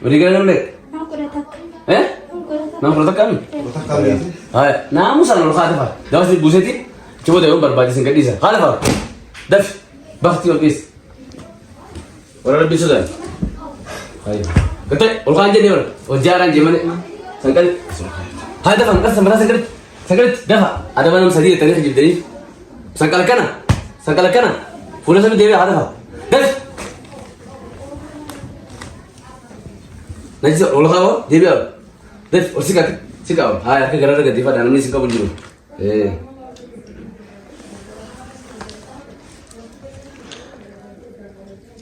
ولقينا لك نعم فرتك كم هاي نعم وصلنا الخادفة ده بس بوزتي شوفوا ده يوم بربادي سنكديسة خالفة دف بختي والبيس ولا ربي سودان هاي كتير والخان جدي ولا وجاران جمانة سنكد هذا فهم كذا سمرا سنكد دفع ada mana sadi tadi hajib dari sangkal kana fulan sama dewi ada apa def najis olah apa dewi apa def sikap hai aku gara gara diva dan ini sikap bunyi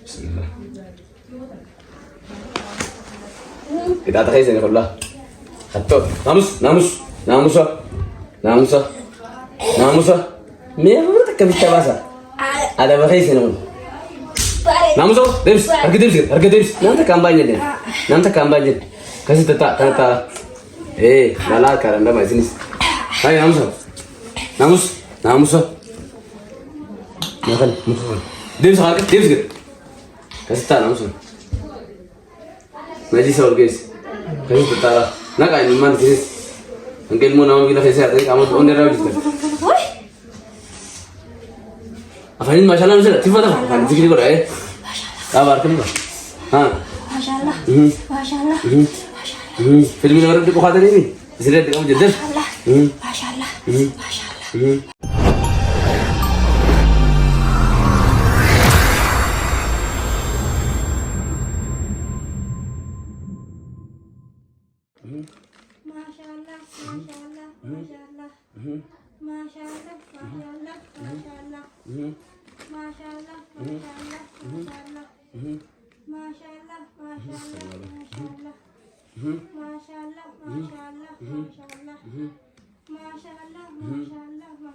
Bismillah kita tak kisah ni kalau hatot namusa memang tak bisa bahasa ada bahasa ini namusa harga debs nanti kampanye kasih tetap kata malah karena macam ini hai namusa makan debs harga debs kasih tak namusa najis or guys kasih tetap nak aja mana sih Angkel mo naman kita kasi ate, kamu on dera dito. Afanin masyaallah sir, tiba dah. Kan zikir ko eh. Kabar kan ba? Ha. Masyaallah. Masyaallah. Film ni orang ko khata ni. Isliye kamu jadar. Masyaallah. Masyaallah.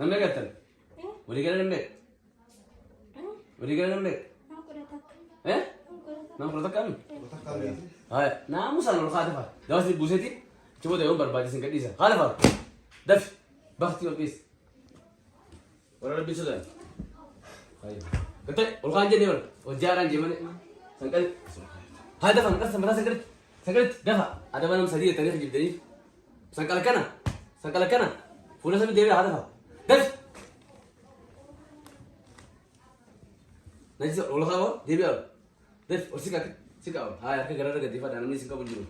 Nampak kata? Boleh kena nampak? Boleh kena nampak? Nama produk kami? Hai, nama musan orang kata apa? Dah sih buseti? Coba deh orang berbagi singkat dia. Kata apa? Daf, bakti habis. Orang lebih sudah. Hai, kata orang aja ni orang, wajaran je mana? Sangkal. Hai, dah faham kan? Sampai sangkal, dah faham. Ada mana sadi tadi hajib dari? Sangkal kana. Fulan sama dewi ada faham. Daf. Najis olah apa? Dewi apa? Daf, sikap. Hai, aku gara-gara diva dan ini sikap bunyi.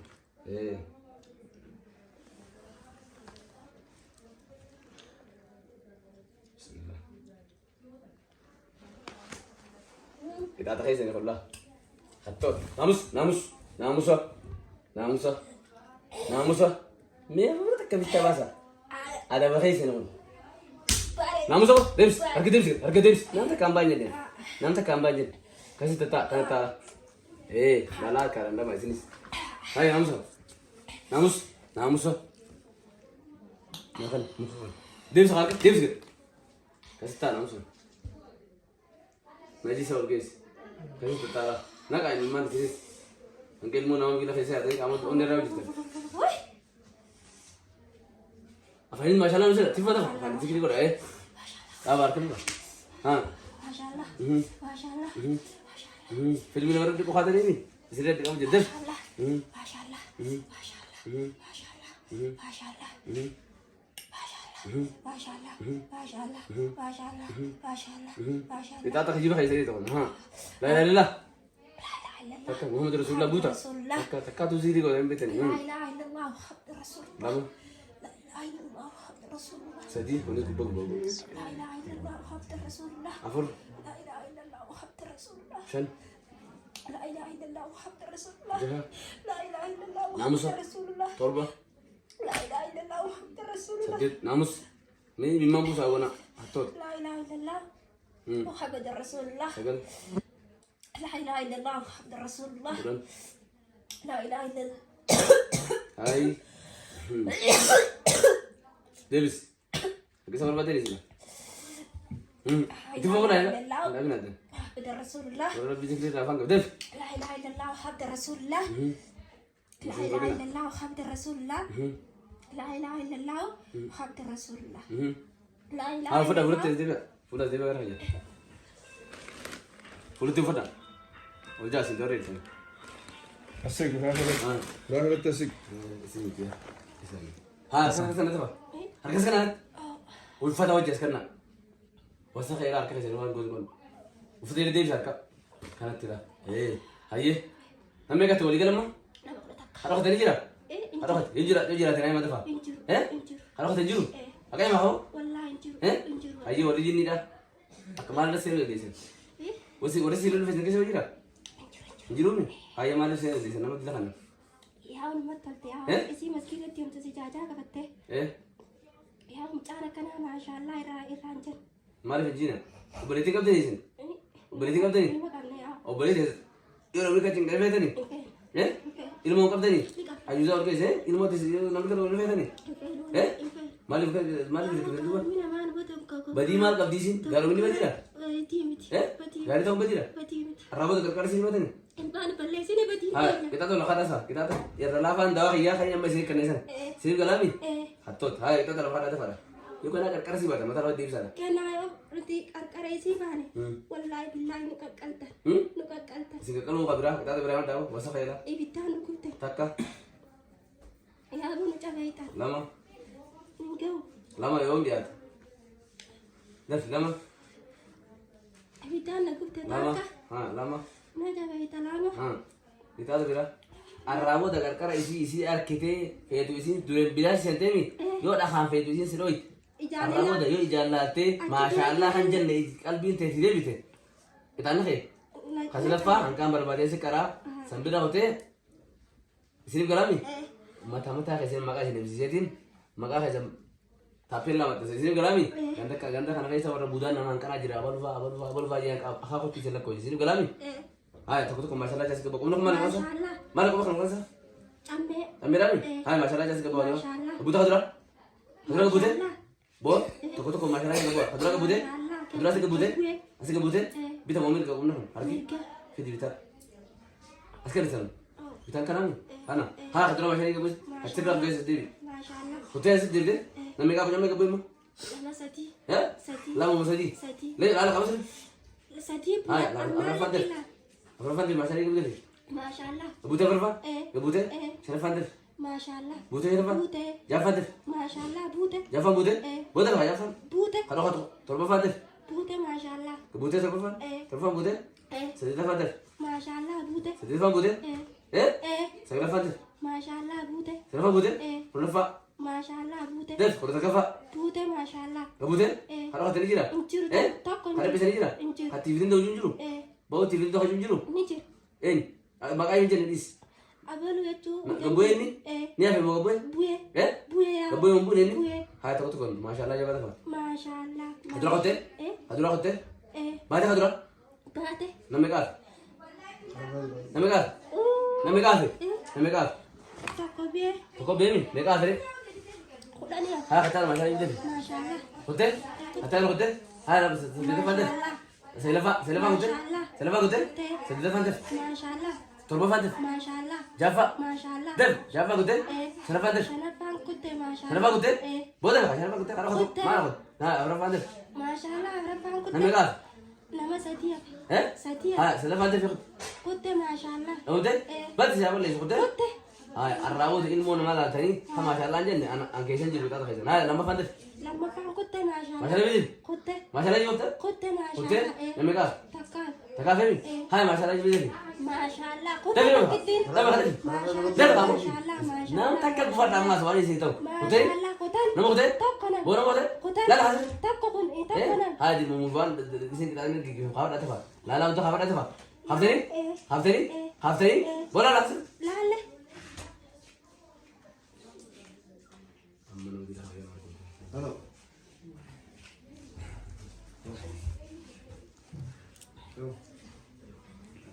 Kita tak kisah ni kalau hatot namusa memang tak bisa bahasa ada bahasa ni namusa debs harga debs nanti kampanye kasih tetap kata malah karena macam ini hai namusa makan debs kasih tetap namusa najis or guys kasih tetap nak aja mana sih angkel mo naman kita kasi ate kamu on dera dito afanin masyaallah sir tiba dah kan zikir ko eh kabar kan ba ha masyaallah film ni orang ko khata ni isliye kamu jadar masyaallah kita tak hidup hari itu kan la ilaha illallah tak Muhammad Rasulullah buta tak tu zikir ko embe tani la ilaha illallah Muhammad Rasulullah la ilaha illallah Muhammad Rasulullah sadi boleh tu bagus la ilaha illallah Muhammad Rasulullah afur la ilaha illallah Muhammad Rasulullah shan la ilaha illallah Muhammad Rasulullah la ilaha illallah Muhammad Rasulullah torba la ilaha illallah Muhammad Rasulullah sakit namus ni memang busa wana atot la ilaha illallah Muhammad Rasulullah la ilaha illallah Muhammad Rasulullah la ilaha illallah hai Davis kisah berapa tadi sih itu apa nak nak nak Muhammad Rasulullah orang bising kita faham Davis la ilaha illallah Muhammad Rasulullah la ilaha illallah Muhammad Rasulullah la ilaha illallah Muhammad Rasulullah la ilaha illallah fuda deba raja fuda tu fuda وجالس يدور يلتم السق راح السق ها سنة تبع هركز كنا والفتى وجه كنا وسخ يلا كذا جنوان قول وفضيل ديب شاركة كانت تلا إيه هاي هم يقطع ولي كلامه هروح تاني جرا هروح يجرا تاني ما تفهم إيه هروح تنجرو أكيد ما هو إيه هاي ولي جيني ده كمان رسيل اللي ديسن ورسيل اللي فيزن كيسه وجرا جرو مين هاي ما رسيل اللي ديسن نمط دخلنا يا ولد ما تلتي إسي مسكين تيم تسيجاجا كفتة إيه يا مجانا كنا ما شاء الله إيرانجن ما رفيق جينا وبريتي كم ديسن وبريتي كم ديسن أو بريتي يورو بيكا تين كم ديسن إيه ilmu kap tadi ayu jauh ke sih ilmu tes nama kita orang tadi malu kedua badi mal kap di sini galau ini badi dah gari tahu badi dah rabu tu kerja sini badi ni kita tu lakar asa kita tu ya relavan dah iya kayaknya masih kena sana sini galami hatot kita tu lakar ada pada yuk kena kerja sih badi mata rawat di sana kena nanti kerja sih bani wallahi billahi nukat kalta sini kalau mau berah kita tu berah tahu masa kaya lah ibitan nukutte takka ya bunu cabaita lama yom dia dah lama ibitan nukutte lama takka lama na cabaita lama kita tu berah arrabo da karkara isi arkite fetu isi dure bilas sentemi yo da khan fetu isi siroit arrabo da yo ijallate mashallah hanjan ne qalbin te sire bite kita nahe khaslafa angkam barbade se kara sambira hote sirif galami mata kaisen maka sini sisetin maka kaisen tapi lama tu sirif galami ganda kana kaisa warna budan nama angkara jira abal fa yang aku tisela ko sirif galami ay takut masalah jas ke bakum nak mana masa mana ko bakal masa ambe rami ay masalah jas ke bawa buta kadra ke bude bo takut masalah ke bawa kadra ke bude asik ke bude bita momen ke umna hargi fidi bita askar sana bita kana ana ha kadra masalah ke bude asik ke bude sedi hotel sedi de nami ka punya ke bude lama sati ya lama sati le ala kamu sati ay ala fadel apa fadil masalah ke bude masyaallah bude berapa ke bude sana fadil masyaallah bude berapa bude ya fadil masyaallah bude Jafan bude? Bude apa Jafan? bude Kalau kau terima fadil? bude masyaallah Bude terima? Terima bude? Sedih fadil? masyaallah bude Sedih bude? Saya fadil? masyaallah bude Terima bude? Perlu fa? masyaallah bude Def, kalau tak fa? bude masyaallah Bude? Kalau kau terjira? injur takon Ada bisa terjira? injur Hati vidin dah junjuru? Bau TV dah junjuru? injur Makanya macam ni. abalu itu Gaboy ni? Ni apa mau gaboy? buye buye ya Gaboy mau buat ni? buye Hai takut kon, masyaallah jaga tak? masyaallah Hadura hotel? Hadura hotel? Mana hadura? bate Namekar? Namekar? Namekar? takobe Kau bemi? Mekar tadi? kudani ya Ha kata masalah ini. masyaallah Hotel? Hotel? Ha sedih fadil? Saya lepas hotel? Saya lepas hotel? Sedih fadil? masyaallah Turba fadil? masyaallah Jaffa? masyaallah Def? Jaffa hotel? Sana fadil? sanapang kutte masyaallah Sana hotel? Boleh tak? Sana hotel? Kalau hotel? Mana hotel? Nah, berapa fadil? masyaallah sanapang kutte Namekar? nama satia Eh? satia Ha sedih fadil? kutte masyaallah Hotel? Berarti siapa lagi hotel? kutte Ay, arrawud ilmu nama lah tadi. Sama masalah aja nih, angkesan jadi kita kerja. Nah, lama fadil? lama pang kutte masyaallah Masalah ini? kutte Masalah ini hotel? kutte Hotel? masyaallah Namekar? takkan Taka femi? Hai, masalah ini. masyaallah kutte Tapi lu, kitin tapi fadil? masyaallah Dah kamu. masyaallah Nam takkan buat nama soal ini tahu. Hotel? masyaallah kutan Nama hotel? takkan Bono hotel? kutan Lala hasil? takkan Eh? takkan Hai di mumuan di sini kita ini gigi khabar ada apa? Lala untuk khabar ada apa? Haftari? Haftari? Haftari? Bola langsung. lale Halo.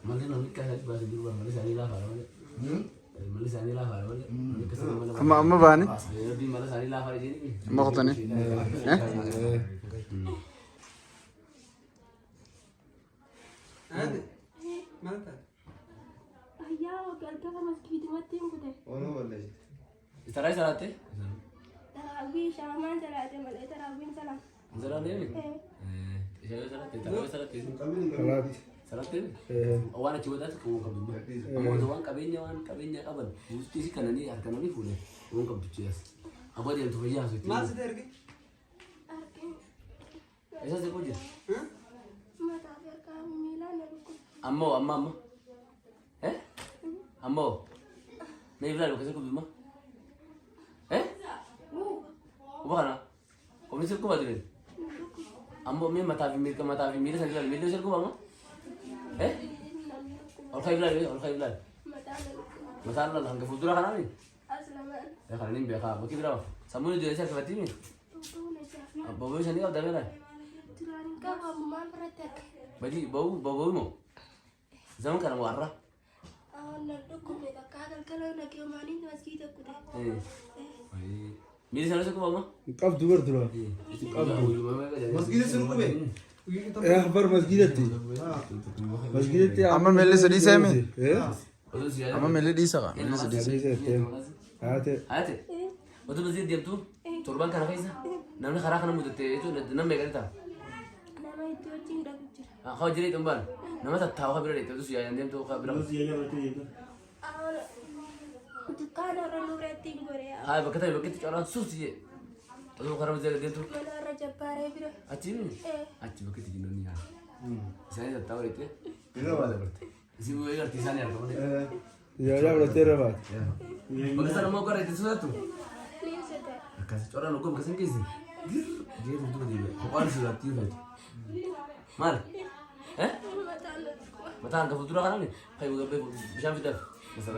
Mana nanti kasih bahasa di luar mana sani lah kalau mana sani lah kalau mana kesana mana. أما باني Lebih mana sani lah kalau ini. ما خطني ayah galgala masjid mati kutte Ono boleh. Istarai salate? tarawih shaman salate malai tarawih salam Zara ni. eh Saya salate, tarawih salate. Kami ni Salatin. Eh. Waan achi wadaatu qabu qabdu. Amma waan qabeenya qaban buustii si kananii harkananii fuule. Waan qabdu ciyaas. Abba deemtu fayyaa haasuutti. Maal si ergi? Isa si kujira. Mataa fi harkaa miilaa na dhukkub. Ammoo. Ammoo. Na ibla lo kasi kubima. Ubana. Komisi ko ba dire? Ambo me mata fi mir sa dire mir sir ko ba mo? Or khayla. Mataa na dhukkub. Masala la hanga fudura kana ni. Aslaman. Ya kana ni be ka ba kibra. Samuni dire sa fatimi. Tutu na siya. Babu shani ka dagala. Turan ka maman pratek. Badi babu mo. Zaman kana warra. Na dhukkub ne kakal kalau na kyo mani masjid ko de. Mir sa ko ba mo? قبض بردرا Masjid sir ko be. يا أخبار مسجدتي مسجدتي أما ملي سدي سامي إيه أما ملي دي سقى ملي سدي سامي هاتي هاتي وده مزيد ديمتو توربان كان كيسا نمني خراخ انا مدته تو نم ميغرتا Nama itu cinta kucir. خو جري تمبان نما تتاو خبر دي تو سيا ديمتو خبر Dukaan orang rating gore ya. هاي بكتا جوران سوسي تو خرام زي ديمتو Mana raja pare biro. اتشي اتشي بكتا جنوني يا ساني تتاو ريتي إيه ما دبرت زي مو يغرتي ساني اركو يا لا ولا ترى بعد بكتا نمو قريتي سوتو Lihat sedar. كاس جوران لو كم كسن كيسي جير تو دي خوان سوتي فات مال Mata anak. متى انك فدورا خانني خاي بشام في دف بس